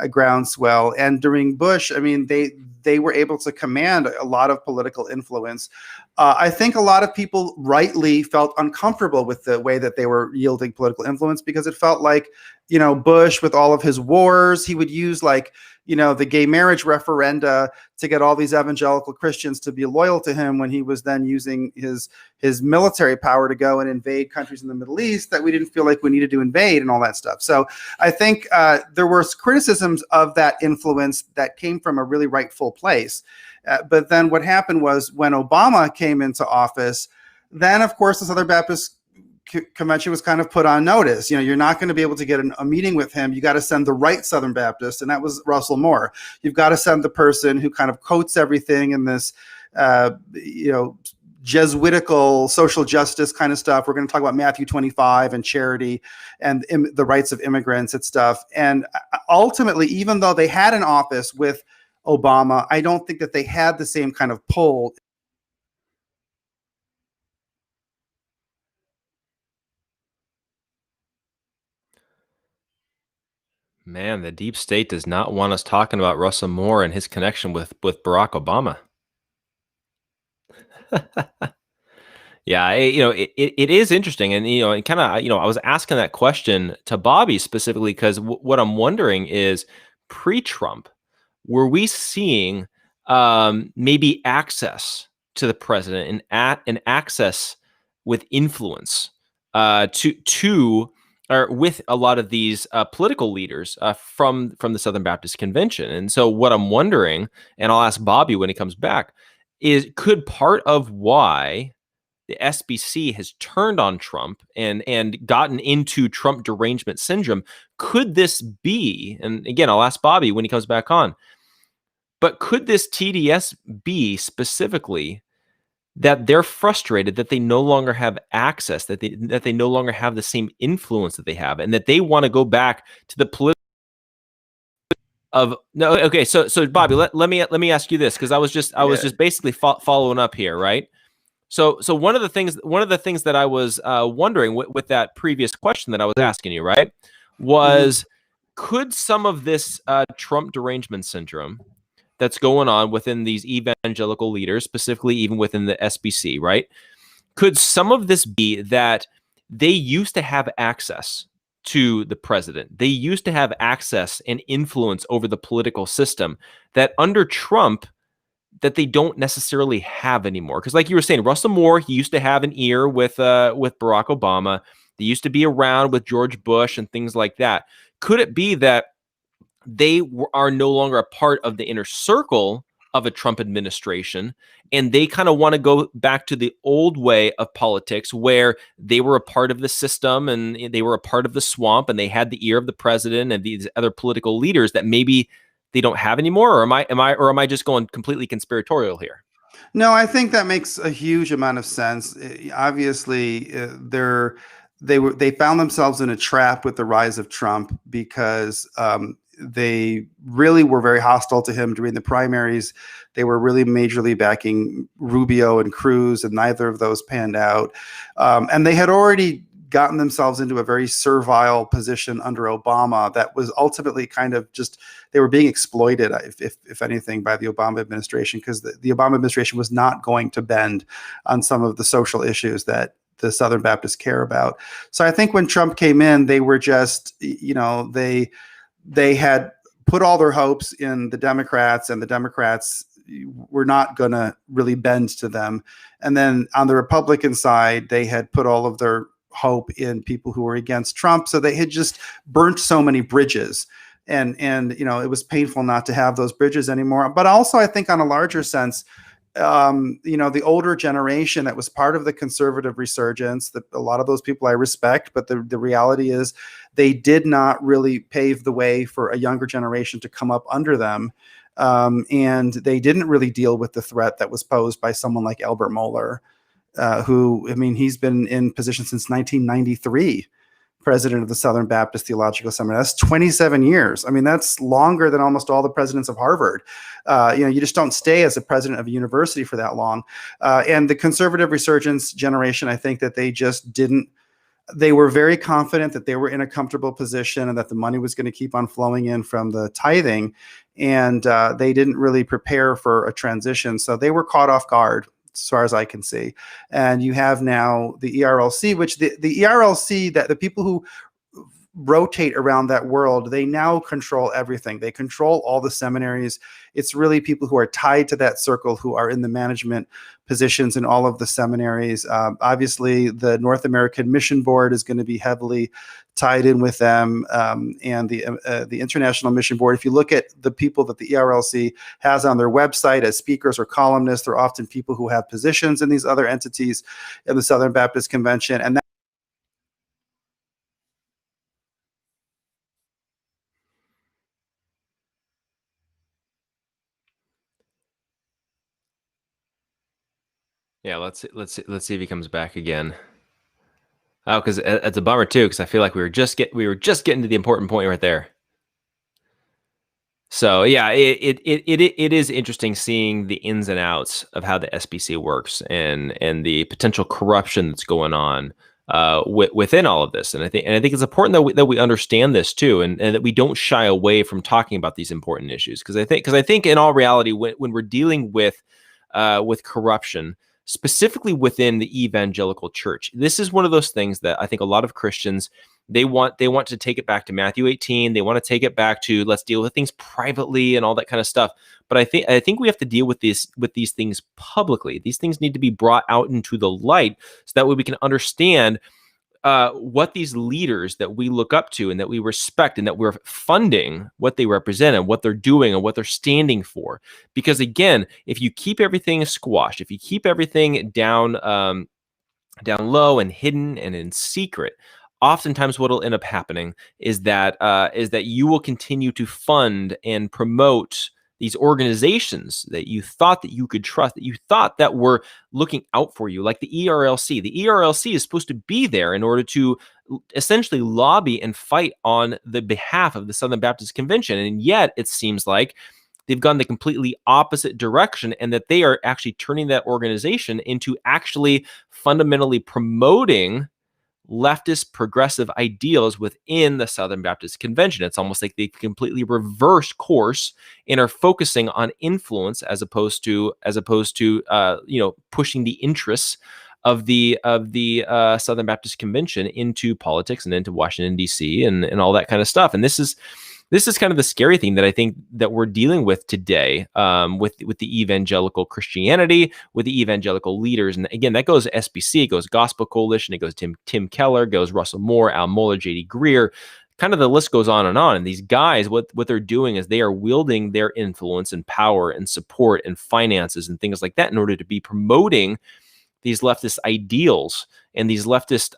groundswell. And during Bush, they were able to command a lot of political influence. I think a lot of people rightly felt uncomfortable with the way that they were yielding political influence, because it felt like, Bush, with all of his wars, he would use the gay marriage referenda to get all these evangelical Christians to be loyal to him, when he was then using his military power to go and invade countries in the Middle East that we didn't feel like we needed to invade, and all that stuff. So I think there were criticisms of that influence that came from a really rightful place. But then what happened was, when Obama came into office, then of course the Southern Baptist Convention was kind of put on notice. You're not going to be able to get a meeting with him. You got to send the right Southern Baptist, and that was Russell Moore. You've got to send the person who kind of coats everything in this, Jesuitical social justice kind of stuff. We're going to talk about Matthew 25 and charity and the rights of immigrants and stuff. And ultimately, even though they had an office with Obama, I don't think that they had the same kind of pull. Man, the deep state does not want us talking about Russell Moore and his connection with Barack Obama. Yeah, it is interesting, and and kind of I was asking that question to Bobby specifically because what I'm wondering is, pre-Trump, were we seeing maybe access to the president and access with influence to or with a lot of these political leaders from the Southern Baptist Convention? And so what I'm wondering, and I'll ask Bobby when he comes back, is could part of why the SBC has turned on Trump and gotten into Trump derangement syndrome, could this be, and again, I'll ask Bobby when he comes back on, but could this TDS be specifically that they're frustrated that they no longer have access, that they no longer have the same influence that they have, and that they want to go back to the political of no? Okay, so Bobby, let me ask you this, because I was just basically following up here, right? So one of the things that I was wondering with that previous question that I was asking you, right, was could some of this Trump derangement syndrome that's going on within these evangelical leaders, specifically even within the SBC, right, could some of this be that they used to have access to the president? They used to have access and influence over the political system that under Trump that they don't necessarily have anymore. Because like you were saying, Russell Moore, he used to have an ear with Barack Obama. They used to be around with George Bush and things like that. Could it be that they are no longer a part of the inner circle of a Trump administration, and they kind of want to go back to the old way of politics where they were a part of the system and they were a part of the swamp, and they had the ear of the president and these other political leaders that maybe they don't have anymore? Or am I just going completely conspiratorial here? No, I think that makes a huge amount of sense. Obviously, they found themselves in a trap with the rise of Trump, because they really were very hostile to him during the primaries. They were really majorly backing Rubio and Cruz, and neither of those panned out. And they had already gotten themselves into a very servile position under Obama that was ultimately kind of just, they were being exploited, if anything, by the Obama administration, because the Obama administration was not going to bend on some of the social issues that the Southern Baptists care about. So I think when Trump came in, they were just, they had put all their hopes in the Democrats, and the Democrats were not going to really bend to them. And then on the Republican side, they had put all of their hope in people who were against Trump. So they had just burnt so many bridges. And it was painful not to have those bridges anymore. But also, I think on a larger sense, the older generation that was part of the conservative resurgence, a lot of those people I respect, but the reality is they did not really pave the way for a younger generation to come up under them. And they didn't really deal with the threat that was posed by someone like Albert Mohler, who, he's been in position since 1993. President of the Southern Baptist Theological Seminary. That's 27 years. That's longer than almost all the presidents of Harvard. You just don't stay as a president of a university for that long. And the conservative resurgence generation, I think that they just didn't, they were very confident that they were in a comfortable position and that the money was going to keep on flowing in from the tithing. And they didn't really prepare for a transition. So they were caught off guard, as far as I can see. And you have now the ERLC, which the ERLC, that the people who rotate around that world, they now control everything. They control all the seminaries. It's really people who are tied to that circle who are in the management positions in all of the seminaries. Obviously, the North American Mission Board is going to be heavily tied in with them, and the International Mission Board. If you look at the people that the ERLC has on their website as speakers or columnists, they're often people who have positions in these other entities in the Southern Baptist Convention. And Yeah, let's see if he comes back again. Oh, because it's a bummer too, because I feel like we were just getting to the important point right there. So yeah, it is interesting seeing the ins and outs of how the SBC works and the potential corruption that's going on within all of this. And I think it's important that we understand this too, and that we don't shy away from talking about these important issues, because I think in all reality, when we're dealing with corruption, specifically within the evangelical church, this is one of those things that I think a lot of Christians, they want to take it back to Matthew 18. They want to take it back to, let's deal with things privately and all that kind of stuff. But I think we have to deal with these things publicly. These things need to be brought out into the light, so that way we can understand what these leaders that we look up to and that we respect and that we're funding, what they represent and what they're doing and what they're standing for. Because again, if you keep everything squashed, if you keep everything down low and hidden and in secret, oftentimes what will end up happening is that you will continue to fund and promote these organizations that you thought that you could trust, that you thought that were looking out for you, like the ERLC. The ERLC is supposed to be there in order to essentially lobby and fight on the behalf of the Southern Baptist Convention. And yet it seems like they've gone the completely opposite direction, and that they are actually turning that organization into actually fundamentally promoting leftist progressive ideals within the Southern Baptist Convention. It's almost like they completely reverse course and are focusing on influence as opposed to pushing the interests of the Southern Baptist Convention into politics and into Washington D.C. and all that kind of stuff. And this is kind of the scary thing that I think that we're dealing with today, with the evangelical Christianity, with the evangelical leaders. And again, that goes SBC, it goes Gospel Coalition, it goes Tim Keller, goes Russell Moore, Al Mohler, J.D. Greear. Kind of the list goes on. And these guys, what they're doing is they are wielding their influence and power and support and finances and things like that in order to be promoting these leftist ideals and these leftist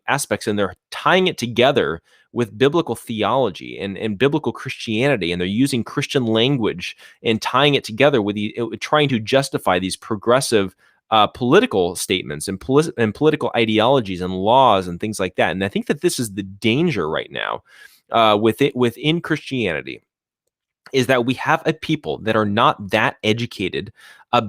aspects, and they're tying it together with biblical theology and biblical Christianity, and they're using Christian language and tying it together with trying to justify these progressive political statements and political ideologies and laws and things like that. And I think that this is the danger right now, within Christianity is that we have a people that are not that educated,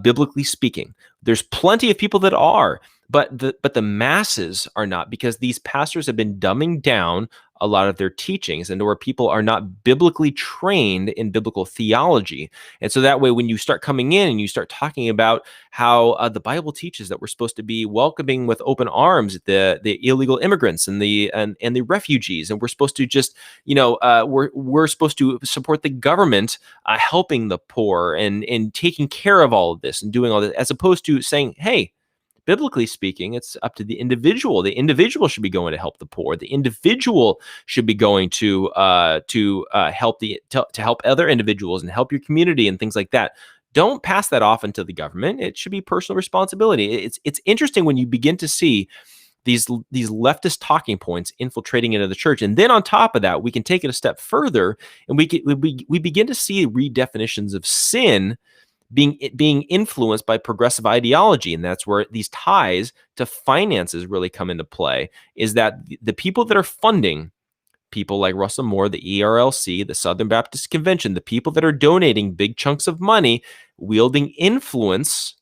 biblically speaking. There's plenty of people that are, but the masses are not, because these pastors have been dumbing down a lot of their teachings, and where people are not biblically trained in biblical theology. And so that way, when you start coming in and you start talking about how the Bible teaches that we're supposed to be welcoming with open arms the illegal immigrants and the refugees, and we're supposed to just we're supposed to support the government helping the poor and taking care of all of this and doing all this, as opposed to saying, hey, biblically speaking, it's up to the individual. The individual should be going to help the poor. The individual should be going to help other individuals and help your community and things like that. Don't pass that off into the government. It should be personal responsibility. It's interesting when you begin to see these leftist talking points infiltrating into the church, and then on top of that, we can take it a step further, and we begin to see redefinitions of sin being influenced by progressive ideology. And that's where these ties to finances really come into play, is that the people that are funding people like Russell Moore, the ERLC, the Southern Baptist Convention, the people that are donating big chunks of money, wielding influence,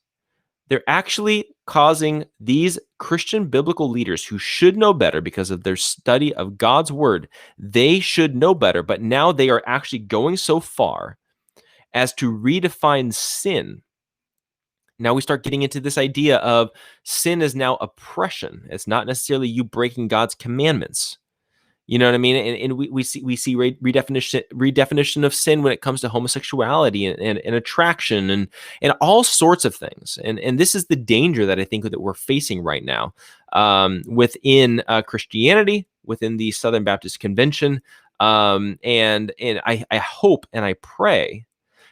they're actually causing these Christian biblical leaders, who should know better because of their study of God's word, they should know better, but now they are actually going so far as to redefine sin. Now we start getting into this idea of sin is now oppression. It's not necessarily you breaking God's commandments. You know what I mean? And we see redefinition of sin when it comes to homosexuality and attraction and all sorts of things. And this is the danger that I think that we're facing right now within Christianity, within the Southern Baptist Convention. And I hope and I pray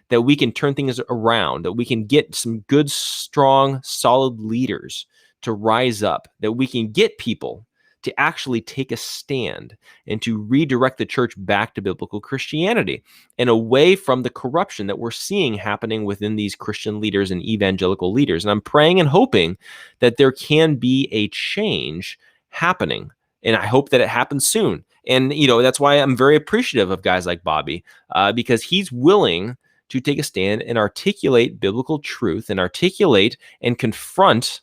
that we can turn things around, that we can get some good, strong, solid leaders to rise up, that we can get people to actually take a stand and to redirect the church back to biblical Christianity and away from the corruption that we're seeing happening within these Christian leaders and evangelical leaders. And I'm praying and hoping that there can be a change happening. And I hope that it happens soon. And, that's why I'm very appreciative of guys like Bobby, because he's willing to take a stand and articulate biblical truth and articulate and confront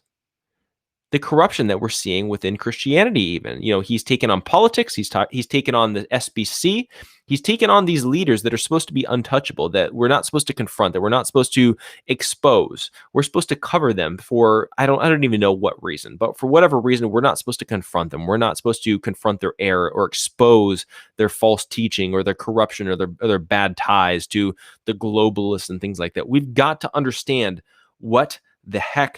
the corruption that we're seeing within Christianity. Even, he's taken on politics. He's taken on the SBC. He's taken on these leaders that are supposed to be untouchable, that we're not supposed to confront, that we're not supposed to expose. We're supposed to cover them for, I don't even know what reason, but for whatever reason, we're not supposed to confront them. We're not supposed to confront their error or expose their false teaching or their corruption or their bad ties to the globalists and things like that. We've got to understand what the heck